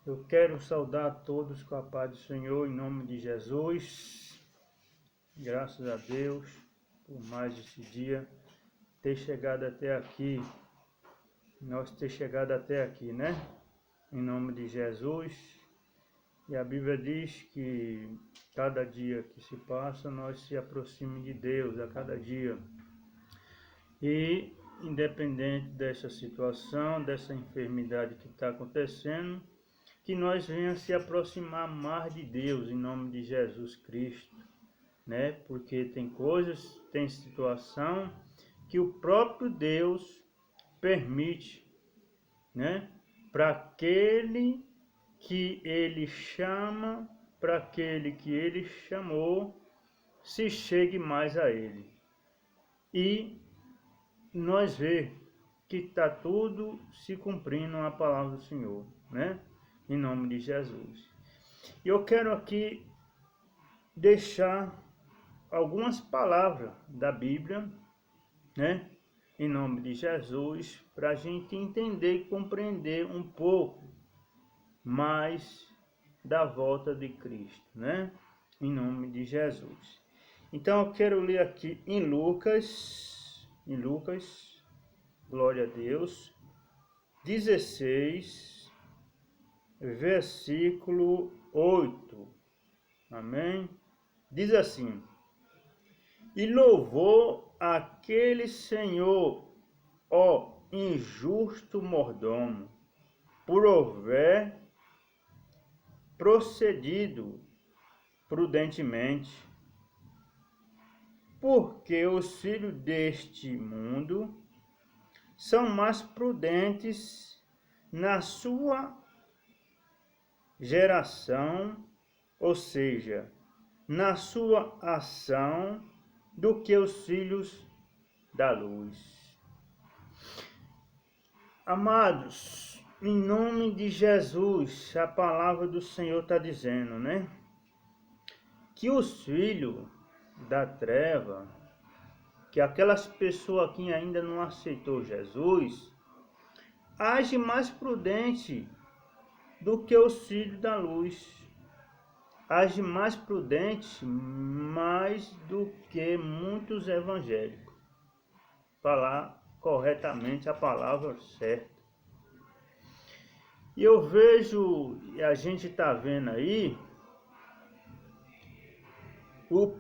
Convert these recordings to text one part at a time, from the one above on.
Eu quero saudar a todos com a paz do Senhor, em nome de Jesus. Graças a Deus por mais esse dia ter chegado até aqui. Nós ter chegado até aqui, né? Em nome de Jesus. E a Bíblia diz que cada dia que se passa, nós se aproximamos de Deus a cada dia. E independente dessa situação, dessa enfermidade que está acontecendo, que nós venhamos se aproximar mais de Deus em nome de Jesus Cristo, né? Porque tem coisas, tem situação que o próprio Deus permite, né? Para aquele que Ele chama, para aquele que Ele chamou, se chegue mais a Ele. E nós vemos que está tudo se cumprindo a palavra do Senhor, né? Em nome de Jesus. E eu quero aqui deixar algumas palavras da Bíblia, né? Em nome de Jesus, para a gente entender e compreender um pouco mais da volta de Cristo, né? Em nome de Jesus. Então eu quero ler aqui em Lucas, glória a Deus, 16, versículo 8. Amém? Diz assim: E louvou aquele senhor, ó injusto mordomo, por haver procedido prudentemente, porque os filhos deste mundo são mais prudentes na sua geração, ou seja, na sua ação, do que os filhos da luz. Amados, em nome de Jesus, a palavra do Senhor está dizendo, né? Que os filhos da treva, que aquelas pessoas que ainda não aceitou Jesus, agem mais prudente do que os filhos da luz. Age mais prudente, mais do que muitos evangélicos. Falar corretamente a palavra certa. E eu vejo, e a gente está vendo aí, os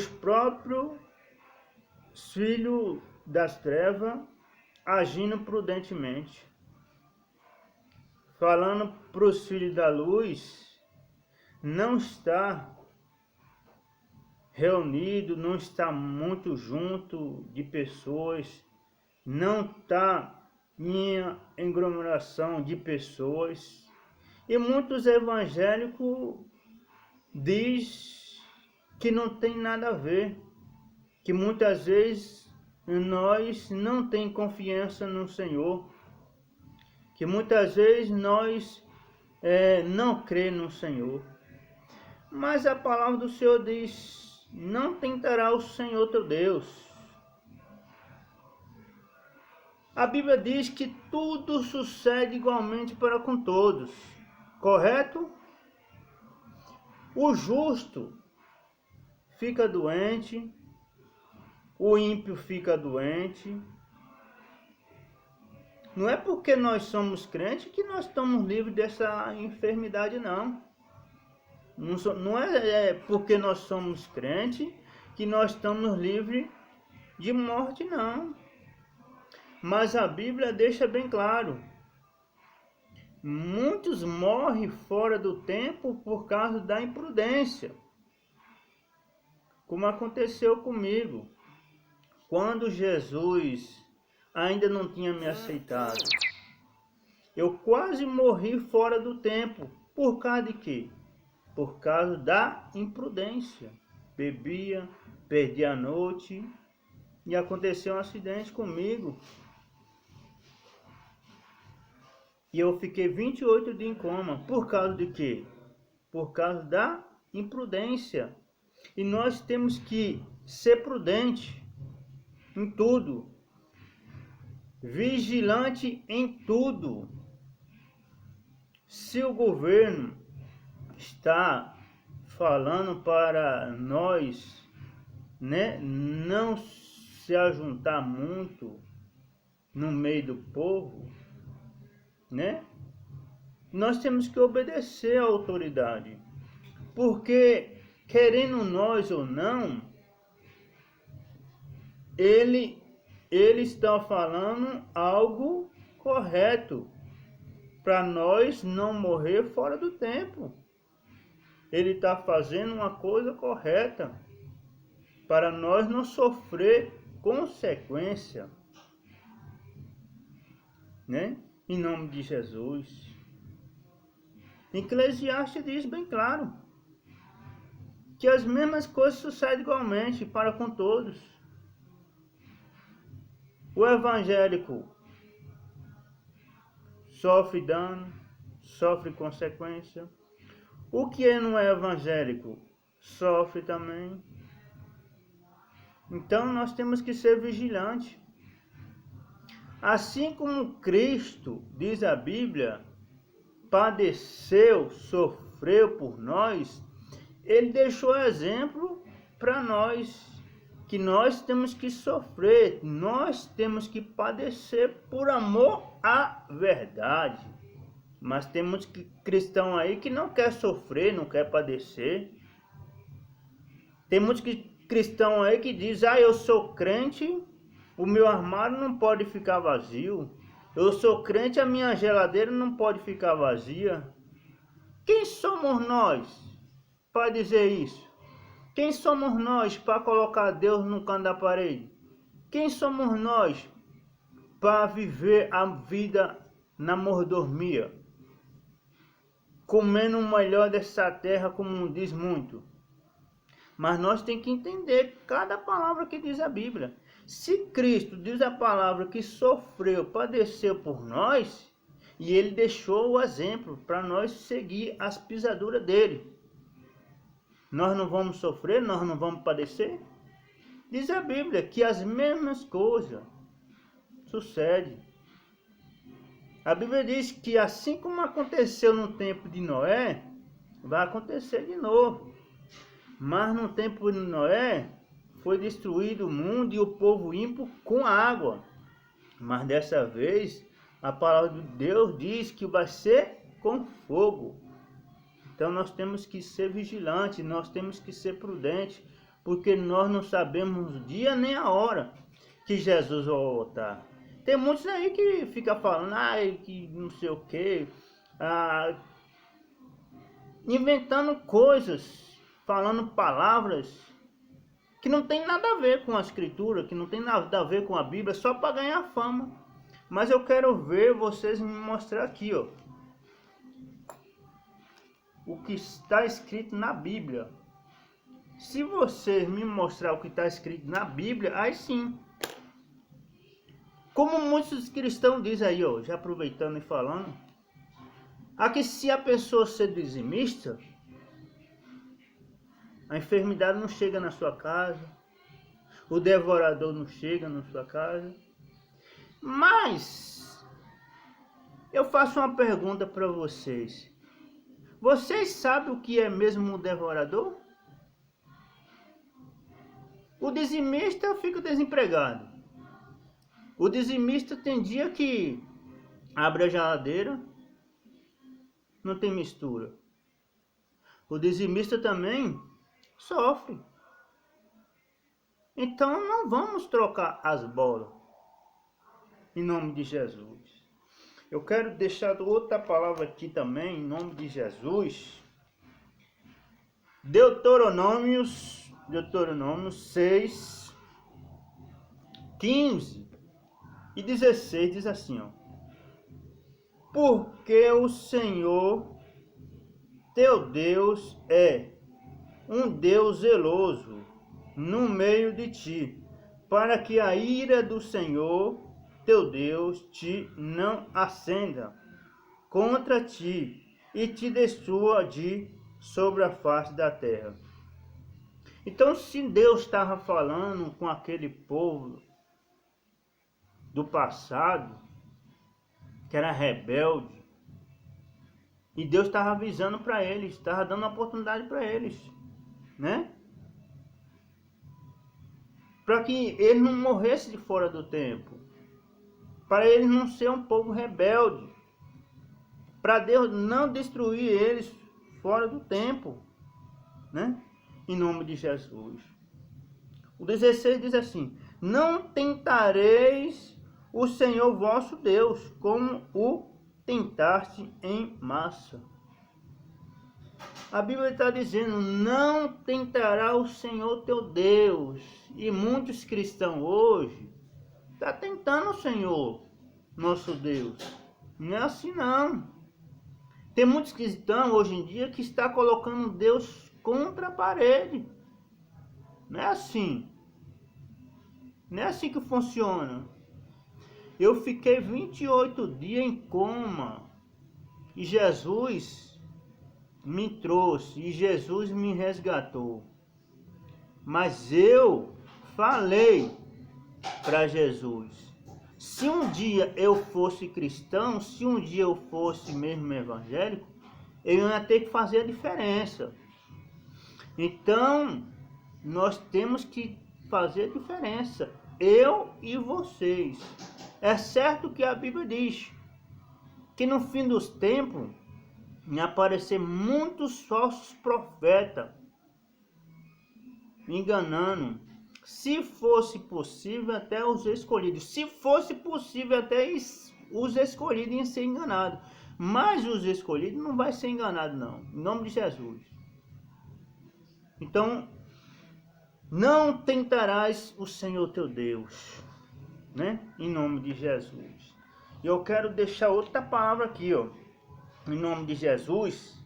próprios filhos das trevas agindo prudentemente. Falando para os filhos da luz, não está reunido, não está muito junto de pessoas, não está em aglomeração de pessoas. E muitos evangélicos diz que não tem nada a ver, que muitas vezes nós não tem confiança no Senhor, que muitas vezes nós não crê no Senhor. Mas a palavra do Senhor diz: não tentará o Senhor teu Deus. A Bíblia diz que tudo sucede igualmente para com todos, correto? O justo fica doente, o ímpio fica doente. Não é porque nós somos crentes que nós estamos livres dessa enfermidade, não. Não é porque nós somos crentes que nós estamos livres de morte, não. Mas a Bíblia deixa bem claro: muitos morrem fora do tempo por causa da imprudência. Como aconteceu comigo, quando Jesus ainda não tinha me aceitado. Eu quase morri fora do tempo. Por causa de quê? Por causa da imprudência. Bebia, perdi a noite e aconteceu um acidente comigo. E eu fiquei 28 dias em coma. Por causa de quê? Por causa da imprudência. E nós temos que ser prudente em tudo. Vigilante em tudo. Se o governo está falando para nós, né, não se ajuntar muito no meio do povo, né, nós temos que obedecer à autoridade, porque querendo nós ou não, ele está falando algo correto para nós não morrer fora do tempo. Ele está fazendo uma coisa correta para nós não sofrer consequência, né? Em nome de Jesus. Eclesiastes diz bem claro que as mesmas coisas sucedem igualmente para com todos. O evangélico sofre dano, sofre consequência. O que não é evangélico sofre também. Então nós temos que ser vigilantes. Assim como Cristo, diz a Bíblia, padeceu, sofreu por nós, ele deixou exemplo para nós, que nós temos que sofrer, nós temos que padecer por amor à verdade. Mas tem muitos cristãos aí que não quer sofrer, não quer padecer. Tem muitos cristãos aí que dizem, eu sou crente, o meu armário não pode ficar vazio. Eu sou crente, a minha geladeira não pode ficar vazia. Quem somos nós para dizer isso? Quem somos nós para colocar Deus no canto da parede? Quem somos nós para viver a vida na mordomia? Comendo o melhor dessa terra, como diz muito. Mas nós temos que entender cada palavra que diz a Bíblia. Se Cristo diz a palavra que sofreu, padeceu por nós, e ele deixou o exemplo para nós seguir as pisaduras dele, nós não vamos sofrer, nós não vamos padecer? Diz a Bíblia que as mesmas coisas sucedem. A Bíblia diz que assim como aconteceu no tempo de Noé, vai acontecer de novo. Mas no tempo de Noé, foi destruído o mundo e o povo ímpio com água. Mas dessa vez, a palavra de Deus diz que vai ser com fogo. Então nós temos que ser vigilantes, nós temos que ser prudentes, porque nós não sabemos o dia nem a hora que Jesus vai voltar. Tem muitos aí que ficam falando, que não sei o que, inventando coisas, falando palavras que não tem nada a ver com a escritura, que não tem nada a ver com a Bíblia, só para ganhar fama. Mas eu quero ver vocês me mostrar aqui, ó, o que está escrito na Bíblia. Se vocês me mostrar o que está escrito na Bíblia, aí sim. Como muitos cristãos dizem aí, ó, já aproveitando e falando, aqui se a pessoa ser dizimista, a enfermidade não chega na sua casa, o devorador não chega na sua casa. Mas eu faço uma pergunta para vocês. Vocês sabem o que é mesmo um devorador? O dizimista fica desempregado. O dizimista tem dia que abre a geladeira, não tem mistura. O dizimista também sofre. Então não vamos trocar as bolas. Em nome de Jesus. Eu quero deixar outra palavra aqui também, em nome de Jesus. Deuteronômio 6, 15 e 16 diz assim, ó. Porque o Senhor, teu Deus, é um Deus zeloso no meio de ti, para que a ira do Senhor, teu Deus, te não acenda contra ti e te destrua de sobre a face da terra. Então, se Deus estava falando com aquele povo do passado, que era rebelde, E Deus estava avisando para eles, estava dando uma oportunidade para eles, né? Para que eles não morressem de fora do tempo, para eles não ser um povo rebelde, para Deus não destruir eles fora do tempo, né? Em nome de Jesus. O 16 diz assim: não tentareis o Senhor vosso Deus, como o tentaste em massa. A Bíblia está dizendo: não tentará o Senhor teu Deus. E muitos cristãos hoje estão tentando o Senhor, nosso Deus. Não é assim não. Tem muitos cristãos hoje em dia que estão colocando Deus contra a parede. Não é assim. Não é assim que funciona. Eu fiquei 28 dias em coma. E Jesus me trouxe. E Jesus me resgatou. Mas eu falei para Jesus: se um dia eu fosse cristão, se um dia eu fosse mesmo evangélico, eu ia ter que fazer a diferença. Então, nós temos que fazer a diferença, eu e vocês. É certo que a Bíblia diz que no fim dos tempos ia aparecer muitos falsos profetas, enganando. Se fosse possível, até os escolhidos. Se fosse possível, até os escolhidos iam ser enganados. Mas os escolhidos não vai ser enganado não. Em nome de Jesus. Então, não tentarás o Senhor teu Deus, né? Em nome de Jesus. E eu quero deixar outra palavra aqui, ó. Em nome de Jesus.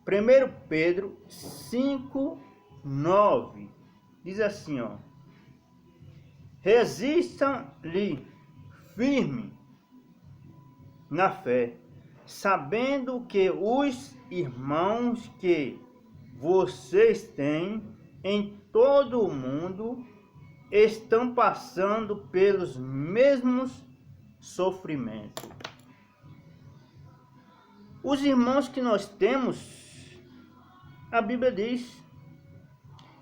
1 Pedro 5:9. Diz assim, ó: resistam-lhe firme na fé, sabendo que os irmãos que vocês têm em todo o mundo estão passando pelos mesmos sofrimentos. Os irmãos que nós temos, a Bíblia diz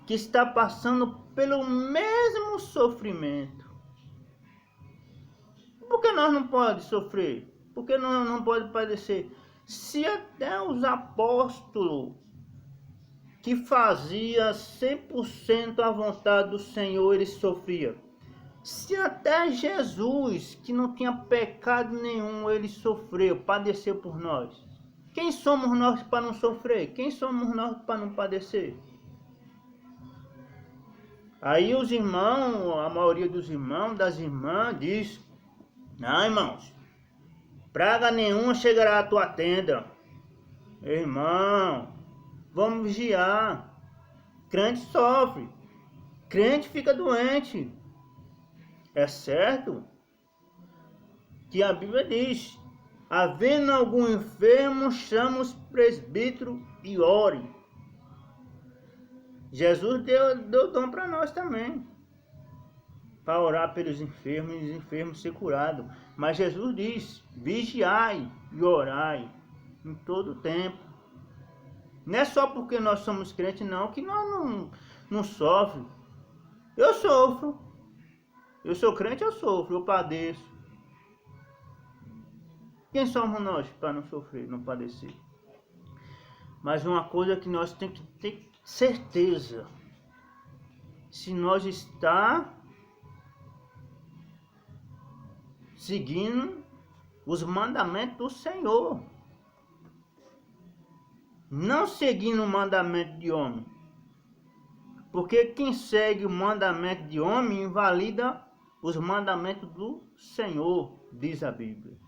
que está passando pelo mesmo sofrimento. Por que nós não podemos sofrer? Por que nós não podemos padecer? Se até os apóstolos que fazia 100% a vontade do Senhor, ele sofria. Se até Jesus, que não tinha pecado nenhum, ele sofreu, padeceu por nós. Quem somos nós para não sofrer? Quem somos nós para não padecer? Aí os irmãos, a maioria dos irmãos, das irmãs, diz: não, irmãos, praga nenhuma chegará à tua tenda. Irmão, vamos vigiar. Crente sofre, crente fica doente. É certo que a Bíblia diz: havendo algum enfermo, chama os presbíteros e ore. Jesus deu dom para nós também, para orar pelos enfermos e os enfermos ser curados. Mas Jesus diz: vigiai e orai em todo o tempo. Não é só porque nós somos crentes não, que nós não sofremos. Eu sofro. Eu sou crente, eu sofro, eu padeço. Quem somos nós para não sofrer, não padecer? Mas uma coisa que nós temos que ter certeza: se nós está seguindo os mandamentos do Senhor, não seguindo o mandamento de homem. Porque quem segue o mandamento de homem invalida os mandamentos do Senhor, diz a Bíblia.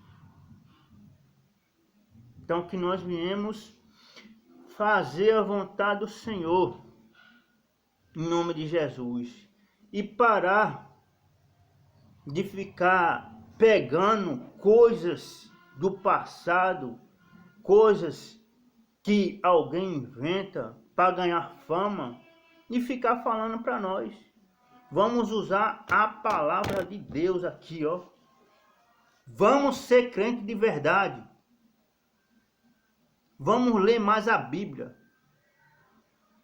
Então que nós viemos fazer a vontade do Senhor, em nome de Jesus, e parar de ficar pegando coisas do passado, coisas que alguém inventa para ganhar fama e ficar falando para nós. Vamos usar a palavra de Deus aqui, ó. Vamos ser crente de verdade. Vamos ler mais a Bíblia.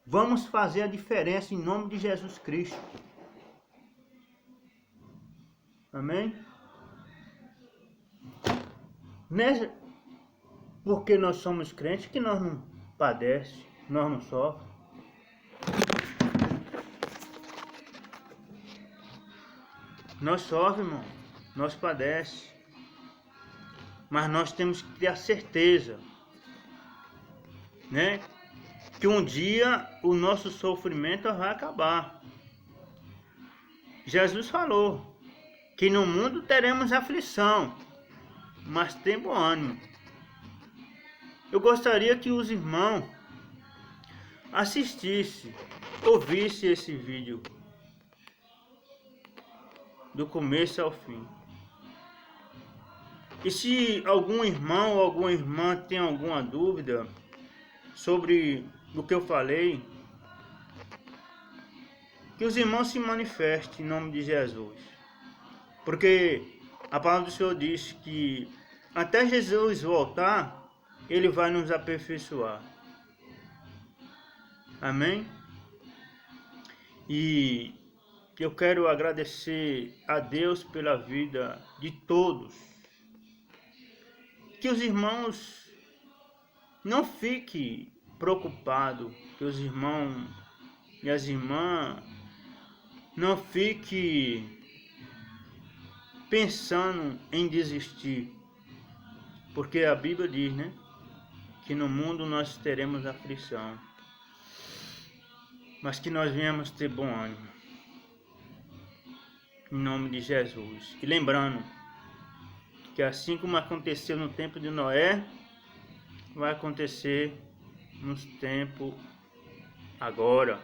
Vamos fazer a diferença em nome de Jesus Cristo. Amém? Nessa, porque nós somos crentes que nós não padecemos, nós não sofremos. Nós sofremos, irmão. Nós padecemos. Mas nós temos que ter a certeza, né? Que um dia o nosso sofrimento vai acabar. Jesus falou que no mundo teremos aflição, mas tem bom ânimo. Eu gostaria que os irmãos assistissem, ouvissem esse vídeo do começo ao fim. E se algum irmão ou alguma irmã tem alguma dúvida sobre o que eu falei, que os irmãos se manifestem em nome de Jesus. Porque a palavra do Senhor diz que até Jesus voltar, Ele vai nos aperfeiçoar. Amém? E eu quero agradecer a Deus pela vida de todos. Que os irmãos não fiquem preocupados, que os irmãos e as irmãs não fiquem pensando em desistir. Porque a Bíblia diz, né? Que no mundo nós teremos aflição, mas que nós venhamos ter bom ânimo. Em nome de Jesus. E lembrando que assim como aconteceu no tempo de Noé, vai acontecer nos tempos agora.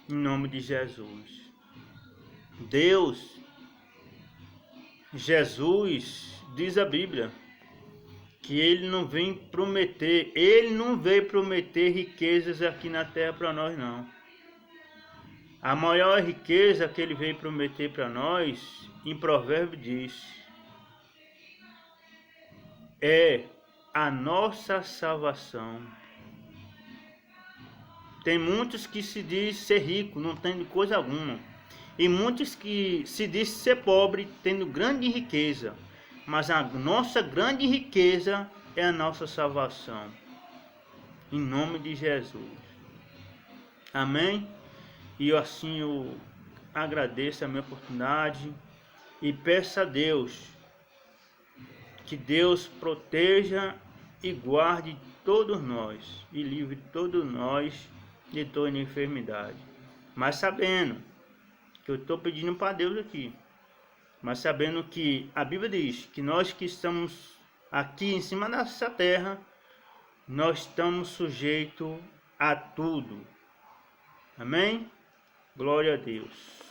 Em nome de Jesus. Deus, Jesus, diz a Bíblia, que Ele não veio prometer riquezas aqui na terra para nós, não. A maior riqueza que Ele veio prometer para nós, em Provérbios diz, é a nossa salvação. Tem muitos que se diz ser rico, não tem coisa alguma. E muitos que se diz ser pobre, tendo grande riqueza. Mas a nossa grande riqueza é a nossa salvação. Em nome de Jesus. Amém? E assim eu agradeço a minha oportunidade e peço a Deus que Deus proteja e guarde todos nós e livre todos nós de toda enfermidade. Mas sabendo que eu estou pedindo para Deus aqui, mas sabendo que a Bíblia diz que nós que estamos aqui em cima dessa terra, nós estamos sujeitos a tudo. Amém? Glória a Deus.